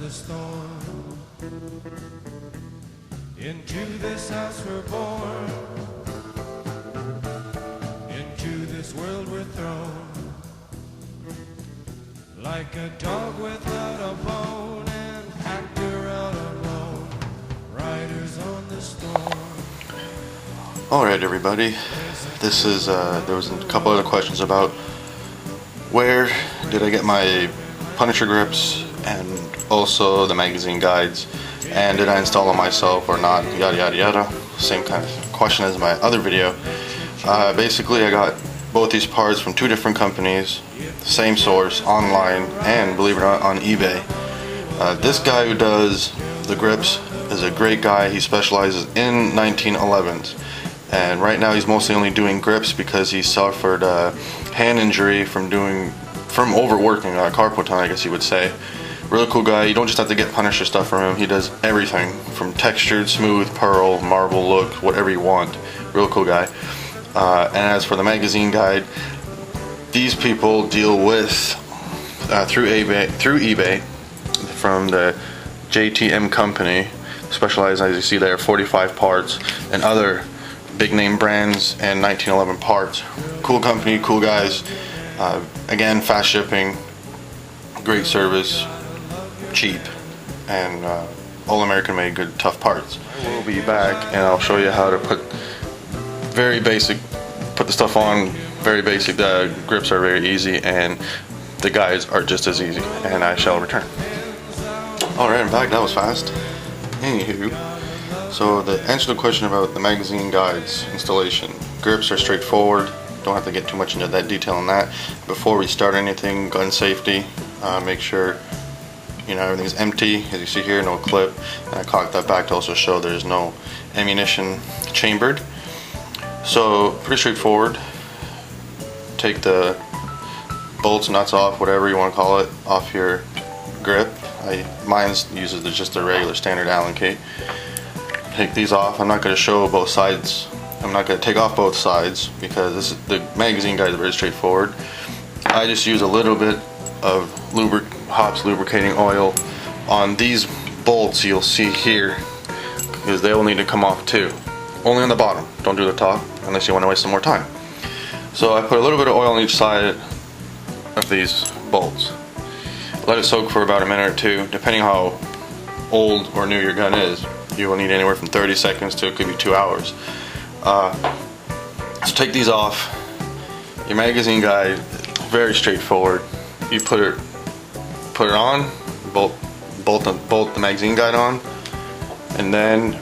the storm. Into this house we're born, into this world we're thrown, like a dog without a bone, an actor out alone, riders on the storm. Alright everybody, this is, there was a couple other questions about where did I get my Punisher grips and also the magazine guides, and did I install them myself or not, yada yada yada. Same kind of question as my other video. Basically I got both these parts from two different companies, same source, online, and believe it or not, on eBay. This guy who does the grips is a great guy. He specializes in 1911s, and right now he's mostly only doing grips because he suffered a hand injury from overworking, carpal tunnel, I guess you would say. Really cool guy. You don't just have to get Punisher stuff from him. He does everything from textured, smooth, pearl, marble look, whatever you want. Real cool guy. And as for the magazine guide, these people deal with through eBay from the JTM company, specialized, as you see there, 45 parts and other big name brands and 1911 parts. Cool company, cool guys. Again, fast shipping, great service, cheap, and all American made, good, tough parts. We'll be back and I'll show you how to put the stuff on, very basic. The grips are very easy and the guides are just as easy, and I shall return. Alright, I'm back. That was fast. Anywho, so the answer to the question about the magazine guides installation, grips are straightforward. Don't have to get too much into that detail on that. Before we start anything, gun safety, make sure everything's empty. As you see here, no clip, and I cocked that back to also show there's no ammunition chambered. So pretty straightforward. Take the bolts, nuts off, whatever you want to call it, off your grip. Mine uses just a regular standard Allen key. Take these off. I'm not going to show both sides. I'm not going to take off both sides because the magazine guide is very straightforward. I just use a little bit of Hops lubricating oil on these bolts you'll see here, because they will need to come off too. Only on the bottom. Don't do the top unless you want to waste some more time. So I put a little bit of oil on each side of these bolts. Let it soak for about a minute or two, depending how old or new your gun is. You will need anywhere from 30 seconds to it could be 2 hours. So take these off. Your magazine guide, very straightforward. You put it on, bolt the magazine guide on, and then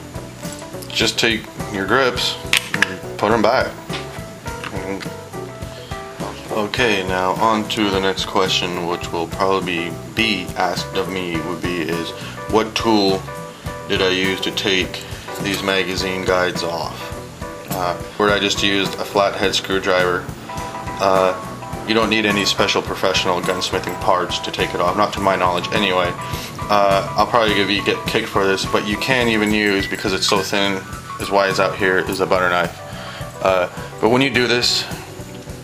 just take your grips and put them back. Okay, now on to the next question, which will probably be asked of me, is what tool did I use to take these magazine guides off? Where I just used a flathead screwdriver. You don't need any special professional gunsmithing parts to take it off, not to my knowledge anyway. I'll probably get kicked for this, but you can even use, because it's so thin, as wide as out here, is a butter knife. But when you do this,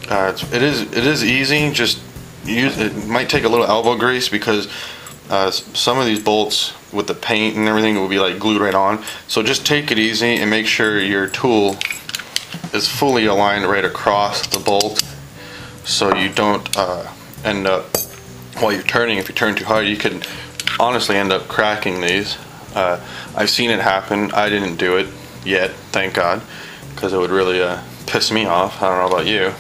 it is easy. Just use it. Might take a little elbow grease because some of these bolts with the paint and everything will be like glued right on. So just take it easy and make sure your tool is fully aligned right across the bolt, so you don't end up, while you're turning, if you turn too hard, you can honestly end up cracking these. I've seen it happen. I didn't do it yet, thank God, because it would really piss me off. I don't know about you.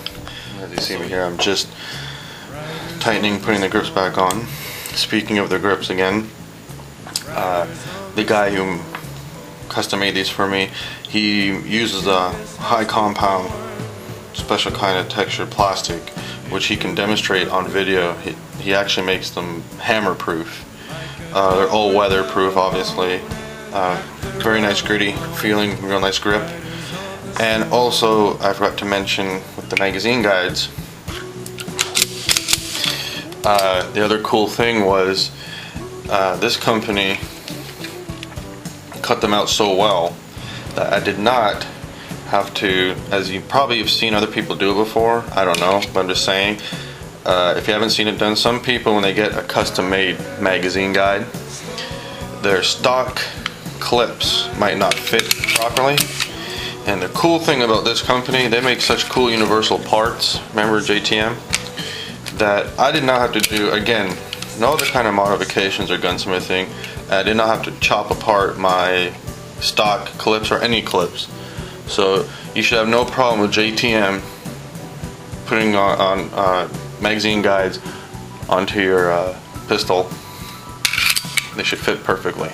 As you see me here, I'm just tightening, putting the grips back on. Speaking of the grips again, the guy who custom made these for me, he uses a high compound, special kind of textured plastic, which he can demonstrate on video. He actually makes them hammer proof. They're all weatherproof, obviously. Very nice gritty feeling, real nice grip. And also, I forgot to mention with the magazine guides, the other cool thing was this company cut them out so well that I did not have to, as you probably have seen other people do it before, I don't know, but I'm just saying, if you haven't seen it done, some people when they get a custom made magazine guide, their stock clips might not fit properly. And the cool thing about this company, they make such cool universal parts, remember JTM, that I did not have to do, again, no other kind of modifications or gunsmithing. I did not have to chop apart my stock clips or any clips. So you should have no problem with JTM putting on magazine guides onto your pistol. They should fit perfectly.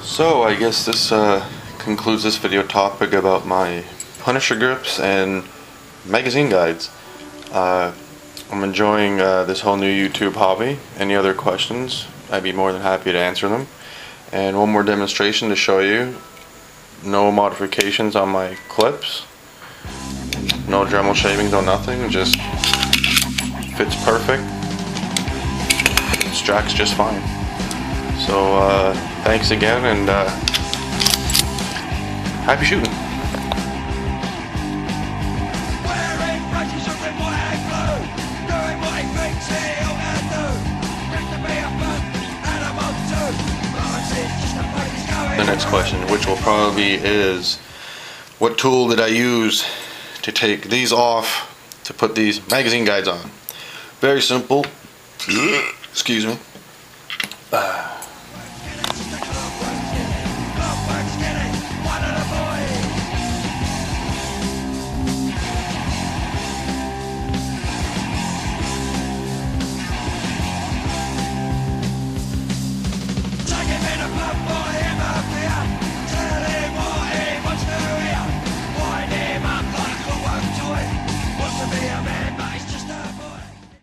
So I guess this concludes this video topic about my Punisher grips and magazine guides. I'm enjoying this whole new YouTube hobby. Any other questions, I'd be more than happy to answer them. And one more demonstration to show you. No modifications on my clips. No Dremel shavings, no nothing. Just fits perfect. Stracks just fine. So thanks again, and happy shooting. The next question, which will probably be, is what tool did I use to take these off to put these magazine guides on? Very simple. Excuse me.